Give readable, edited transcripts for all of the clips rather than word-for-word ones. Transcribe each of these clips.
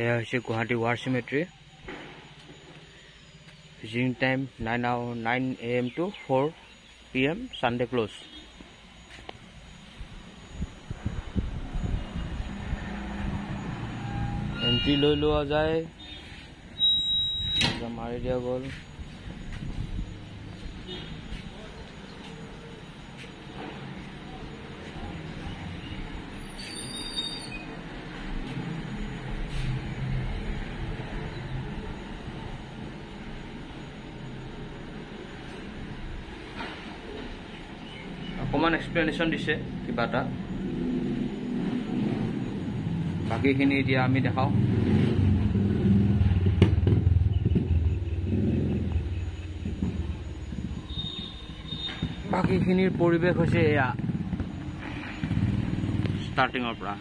এয়া হৈছে Guwahati war symmetry. Visiting time 9 AM to 4 PM, Sunday close। Entry লৈ লোৱা যায়, মাৰি দিয়া গ'ল। অকমান এক্সপ্লেনেশ্যন দিছে কিবা এটা, বাকীখিনি এতিয়া আমি দেখাওঁ। বাকীখিনিৰ পৰিৱেশ হৈছে এয়া ষ্টাৰ্টিঙৰ পৰা।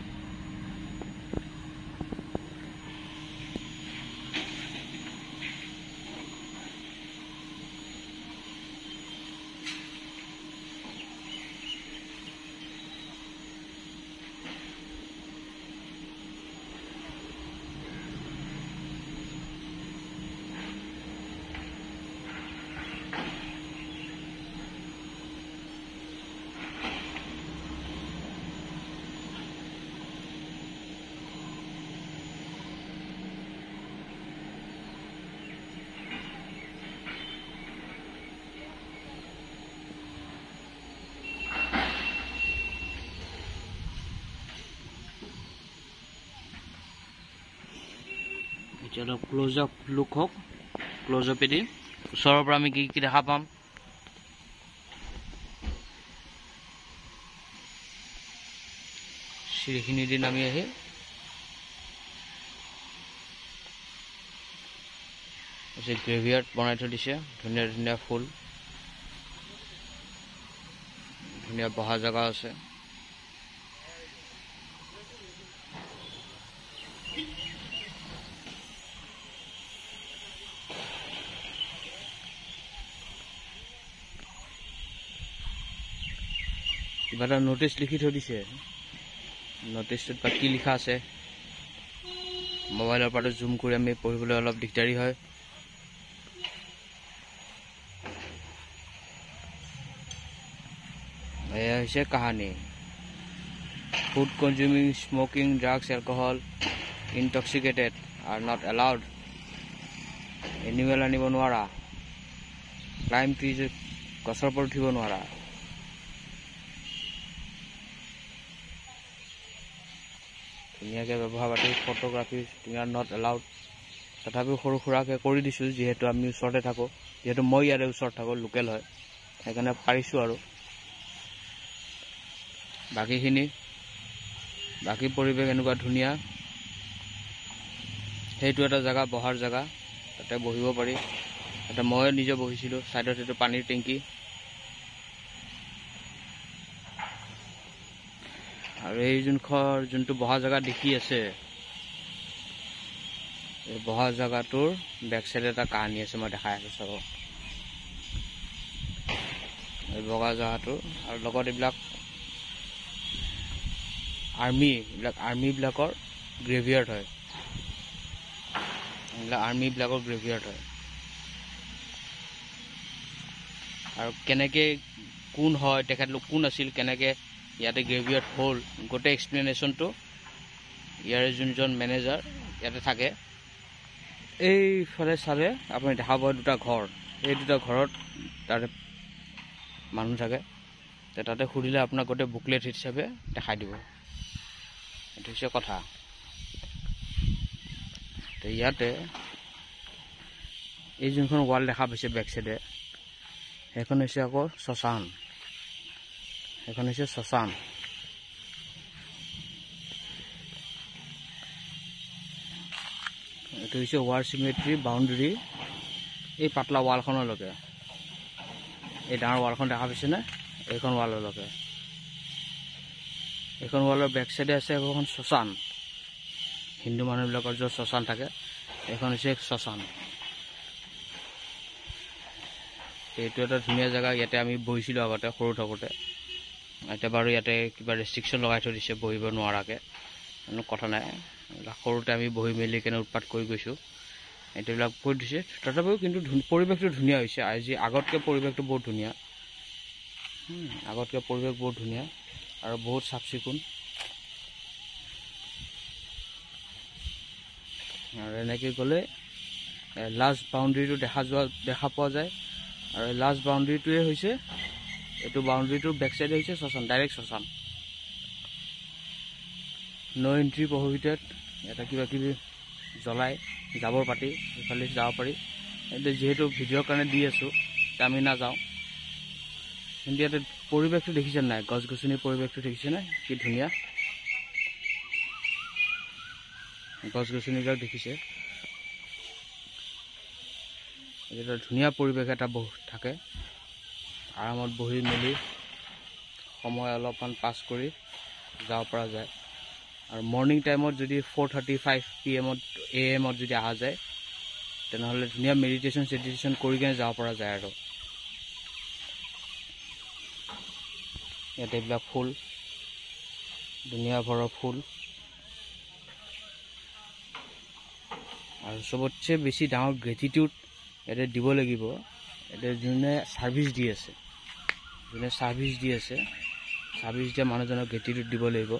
চলো ক্লোজ আপ লুক হওক, ক্লোজ আপে দি ওচৰৰ পৰা আমি কি কি দেখা পাম। চিৰিখিনি দি নামি আহি গ্ৰেভিয়াৰ্ড বনাই থৈ দিছে, ধুনীয়া ধুনীয়া ফুল, ধুনীয়া বহা জেগা আছে। কিবা এটা নোটিছ লিখি থৈ দিছে, নোটিছটোত বা কি লিখা আছে মোবাইলৰ পৰা জুম কৰি আমি পঢ়িবলৈ অলপ দিগদাৰী হয়। এয়া হৈছে কাহানী। Food consuming, smoking, drugs, alcohol, intoxicated are not allowed. Animal আনিব নোৱাৰা, ক্লাইম ট্ৰিজ, গছৰ পৰা উঠিব নোৱাৰা। ধুনীয়াকৈ ব্যৱহাৰ পাতি, ফটোগ্ৰাফি আৰ নট এলাউড। তথাপিও সৰু সুৰাকৈ কৰি দিছোঁ, যিহেতু আমি ওচৰতে থাকোঁ, যিহেতু মই ইয়াৰে ওচৰত থাকোঁ, লোকেল হয়, সেইকাৰণে পাৰিছোঁ। আৰু বাকীখিনি বাকী পৰিৱেশ এনেকুৱা ধুনীয়া। সেইটো এটা জেগা, বহাৰ জেগা, তাতে বহিব পাৰি। তাতে মই নিজে বহিছিলোঁ, ছাইডত সেইটো পানীৰ টেংকি। আৰু এই যোনটো বহা জেগা দেখি আছে, এই বহা জেগাটোৰ বেক চাইডে এটা কাহানী আছে, মই দেখাই আছোঁ চাব। এই বগা জেগাটো আৰু লগত এইবিলাক আৰ্মিবিলাকৰ গ্ৰেভিয়াৰ্ড হয়, এইবিলাক আৰ্মিবিলাকৰ গ্ৰেভিয়াৰ্ড হয়। আৰু কেনেকৈ কোন হয়, তেখেতলোক কোন আছিল, কেনেকৈ ইয়াতে গ্ৰেভিয়াৰ্ড হ'ল, গোটেই এক্সপ্লেনেশ্যনটো ইয়াৰে যোনজন মেনেজাৰ ইয়াতে থাকে। এইফালে চালে আপুনি দেখা পাব দুটা ঘৰ, এই দুটা ঘৰত তাতে মানুহ থাকে। তাতে সুধিলে আপোনাক গোটেই বুকলেট হিচাপে দেখাই দিব। এইটো হৈছে কথা। তো ইয়াতে এই যোনখন ৱাল দেখা পাইছে বেক চাইডে, সেইখন হৈছে আকৌ শ্মশান। এইটো হৈছে ৱাৰ চিমেট্ৰি বাউণ্ডেৰী, এই পাতলা ৱালখনলৈকে। এই ডাঙৰ ৱালখন দেখা পাইছেনে? এইখন ৱাললৈকে। এইখন ৱালৰ বেক চাইডে আছে এখন শ্মশান, হিন্দু মানুহবিলাকৰ য'ত শ্মশান থাকে, এইখন হৈছে শ্মশান। এইটো এটা ধুনীয়া জেগা, ইয়াতে আমি বহিছিলোঁ আগতে সৰু থাকোঁতে। এতিয়া বাৰু ইয়াতে কিবা ৰেষ্ট্ৰিকশ্যন লগাই থৈ দিছে, বহিব নোৱাৰাকৈ। কথা নাই সৰুতে আমি বহি মেলি কেনে উৎপাত কৰি গৈছোঁ এইবিলাক কৈ দিছে তথাপিও কিন্তু পৰিৱেশটো ধুনীয়া হৈছে আজি আগতকৈ পৰিৱেশটো বহুত ধুনীয়া আগতকৈ পৰিৱেশ বহুত ধুনীয়া আৰু বহুত চাফ চিকুণ আৰু এনেকৈ গ'লে লাষ্ট বাউণ্ডেৰীটো দেখা পোৱা যায় আৰু লাষ্ট বাউণ্ডেৰীটোৱে হৈছে এইটো বাউণ্ডেৰীটোৰ বেক চাইডে হৈছে শ্মশান ডাইৰেক্ট শ্মশান ন' এণ্ট্ৰি প্ৰহিবিটেড এটা কিবা কিবি জ্বলাই জাবৰ পাতি ইফালে যাব পাৰি এতিয়া যিহেতু ভিডিঅ'ৰ কাৰণে দি আছোঁ আমি নাযাওঁ কিন্তু ইয়াতে পৰিৱেশটো দেখিছে নাই গছ গছনিৰ পৰিৱেশটো দেখিছে নাই কি ধুনীয়া গছ গছনিবিলাক দেখিছে এটা ধুনীয়া পৰিৱেশ এটা বহুত থাকে আৰামত বহি মেলি সময় অলপমান পাছ কৰি যাব পৰা যায় আৰু মৰ্নিং টাইমত যদি 4:35 PM AM যদি অহা যায় তেনেহ'লে ধুনীয়া মেডিটেশ্যন কৰি কিনে যাব পৰা যায় আৰু ইয়াতে এইবিলাক ফুল ধুনীয়া ভৰৰ ফুল আৰু চবতছে বেছি ডাঙৰ গ্ৰেটিটিউড ইয়াতে দিব লাগিব ইয়াতে যোনে ছাৰ্ভিচ দি আছে ছাৰ্ভিচ দিয়া মানুহজনক গ্ৰেটিটিউড দিব লাগিব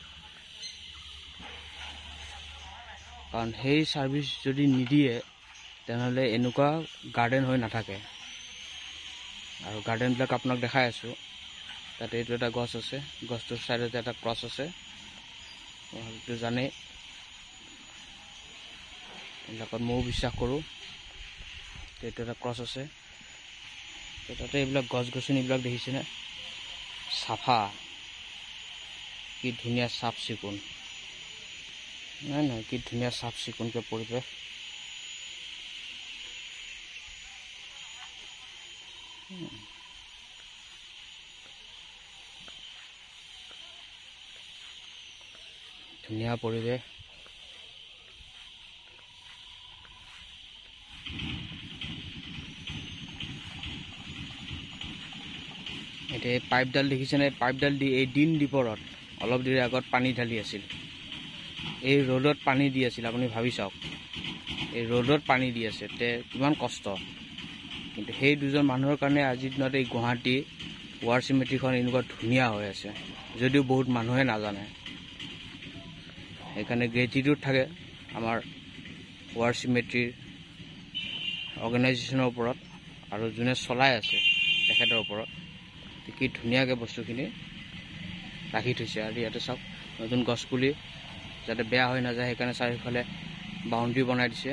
কাৰণ সেই ছাৰ্ভিচ যদি নিদিয়ে তেনেহ'লে এনেকুৱা গাৰ্ডেন হৈ নাথাকে আৰু গাৰ্ডেনবিলাক আপোনাক দেখাই আছোঁ তাতে এইটো এটা গছ আছে গছটোৰ চাইডতে এটা ক্ৰছ আছে সেইটো জানেই এইবিলাকত ময়ো বিশ্বাস কৰোঁ এইটো এটা ক্ৰছ আছে তাতে এইবিলাক গছ গছনিবিলাক দেখিছেনে চাফা কি ধুনীয়া চাফ চিকুণ নাই কি ধুনীয়া চাফ চিকুণকৈ পৰিৱেশ ধুনীয়া পৰিৱেশ এতিয়া পাইপডাল দেখিছেনে পাইপডাল দি এই দিন দীপৰত অলপ দেৰি আগত পানী ঢালি আছিল এই ৰ'দত পানী দি আছিল আপুনি ভাবি চাওক এই ৰ'দত পানী দি আছে তে কিমান কষ্ট কিন্তু সেই দুজন মানুহৰ কাৰণে আজিৰ দিনত এই গুৱাহাটী ৱাৰ চিমেট্ৰিখন এনেকুৱা ধুনীয়া হৈ আছে যদিও বহুত মানুহে নাজানে সেইকাৰণে গ্ৰেটিটিউড থাকে আমাৰ ৱাৰ চিমেট্ৰিৰ অৰ্গেনাইজেশ্যনৰ ওপৰত আৰু যোনে চলাই আছে তেখেতৰ ওপৰত কি ধুনীয়াকৈ বস্তুখিনি ৰাখি থৈছে আৰু ইয়াতে চাওক নতুন গছপুলি যাতে বেয়া হৈ নাযায় সেইকাৰণে চাৰিওফালে বাউণ্ডেৰী বনাই দিছে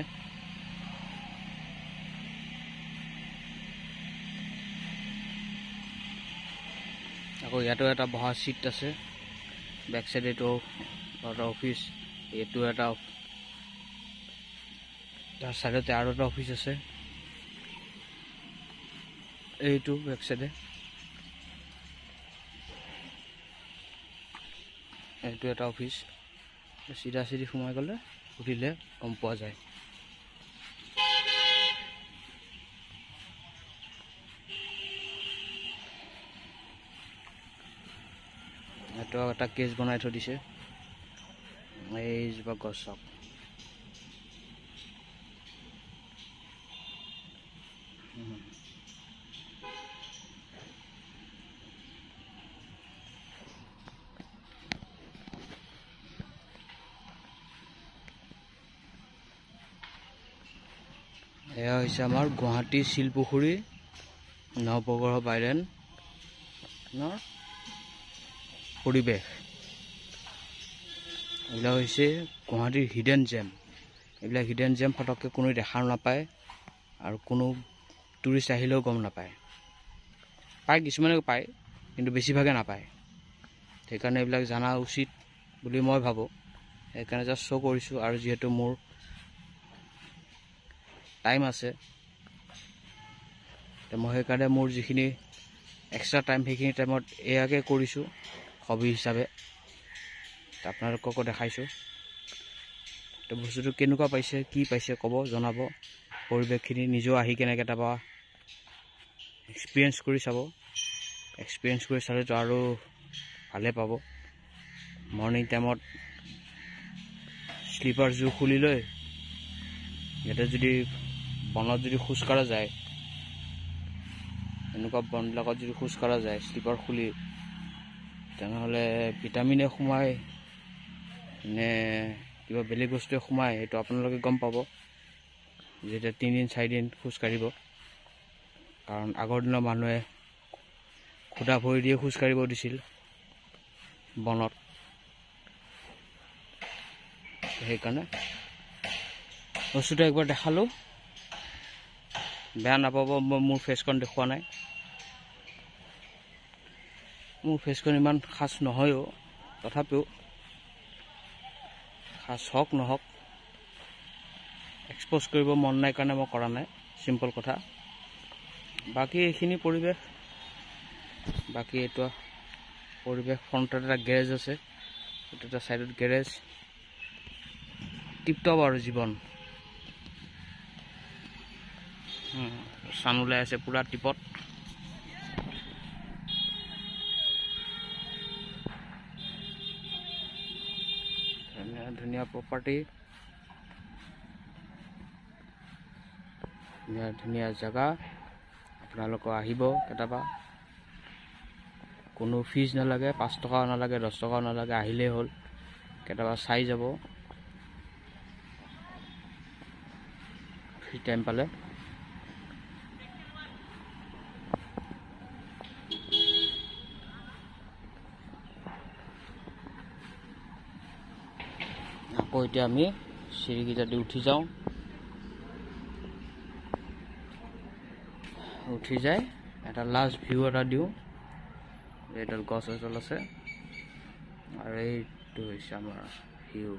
আকৌ ইয়াতো এটা বহা চিট আছে বেক চাইড এইটো এটা অফিচ এইটো এটা তাৰ চাইডতে আৰু এটা অফিচ আছে এইটো বেক চাইডে এইটো এটা অফিচ চিধা চিধি সোমাই গ'লে সুধিলে গম পোৱা যায় এইটো এটা কেছ বনাই থৈ দিছে এইজোপা গছ চাওক এয়া হৈছে আমাৰ গুৱাহাটী শিলপুখুৰী নৱগ্ৰহ বাইলেন পৰিৱেশ এইবিলাক হৈছে গুৱাহাটীৰ হিডেন জেম এইবিলাক হিডেন জেম ফটককৈ কোনো দেখা নাপায় আৰু কোনো টুৰিষ্ট আহিলেও গম নাপায় পায় কিছুমানে পায় কিন্তু বেছিভাগে নাপায় সেইকাৰণে এইবিলাক জনা উচিত বুলি মই ভাবোঁ সেইকাৰণে জাষ্ট শ্ব' কৰিছোঁ আৰু যিহেতু মোৰ টাইম আছে মই সেইকাৰণে মোৰ যিখিনি এক্সট্ৰা টাইম সেইখিনি টাইমত এয়াকে কৰিছোঁ হবি হিচাপে আপোনালোককো দেখাইছোঁ তো বস্তুটো কেনেকুৱা পাইছে কি পাইছে ক'ব জনাব পৰিৱেশখিনি নিজেও আহি কেনে কেতিয়াবা এক্সপিৰিয়েঞ্চ কৰি চাব এক্সপিৰিয়েঞ্চ কৰি চালেতো আৰু ভালে পাব মৰ্নিং টাইমত স্লিপাৰ জোৰ খুলি লৈ ইয়াতে যদি বনত যদি খোজ কঢ়া যায়, এনেকুৱা বনবিলাকত যদি খোজ কঢ়া যায় স্লিপাৰ খুলি, তেনেহ'লে ভিটামিনে সোমায় নে কিবা বেলেগ বস্তুৱে সোমায় সেইটো আপোনালোকে গম পাব যেতিয়া 3 দিন 4 দিন খোজ কাঢ়িব। কাৰণ আগৰ দিনৰ মানুহে খুটা ভৰি দিয়ে খোজ কাঢ়িব দিছিল বনত, সেইকাৰণে বস্তুটো একবাৰ দেখালোঁ, বেয়া নাপাব। মই মোৰ ফেচখন দেখুওৱা নাই, মোৰ ফেচখন ইমান খাচ নহয়ও, তথাপিও খাচ হওক নহওক এক্সপ'জ কৰিব মন নাই কাৰণে মই কৰা নাই, চিম্পল কথা। বাকী এইখিনি পৰিৱেশ, বাকী এইটো পৰিৱেশ। ফ্ৰণ্টত এটা গেৰেজ আছে, এইটো এটা ছাইডত গেৰেজ। টিপটপ আৰু জীৱন। চান ওলাই আছে পুৰা টিপত। ধুনীয়া ধুনীয়া প্ৰপাৰ্টি, ধুনীয়া ধুনীয়া জেগা। আপোনালোক আহিব কেতিয়াবা, কোনো ফিজ নালাগে, 5 টকাও নালাগে, 10 টকাও নালাগে, আহিলেই হ'ল। কেতিয়াবা চাই যাব ফ্ৰী টাইম পালে। আকৌ এতিয়া আমি চিৰিকেইটা দি উঠি যাওঁ, উঠি যায় এটা লাষ্ট ভিউ এটা দিওঁ। এইডাল গছ এডাল আছে আৰু এইটো হৈছে আমাৰ ভিউ।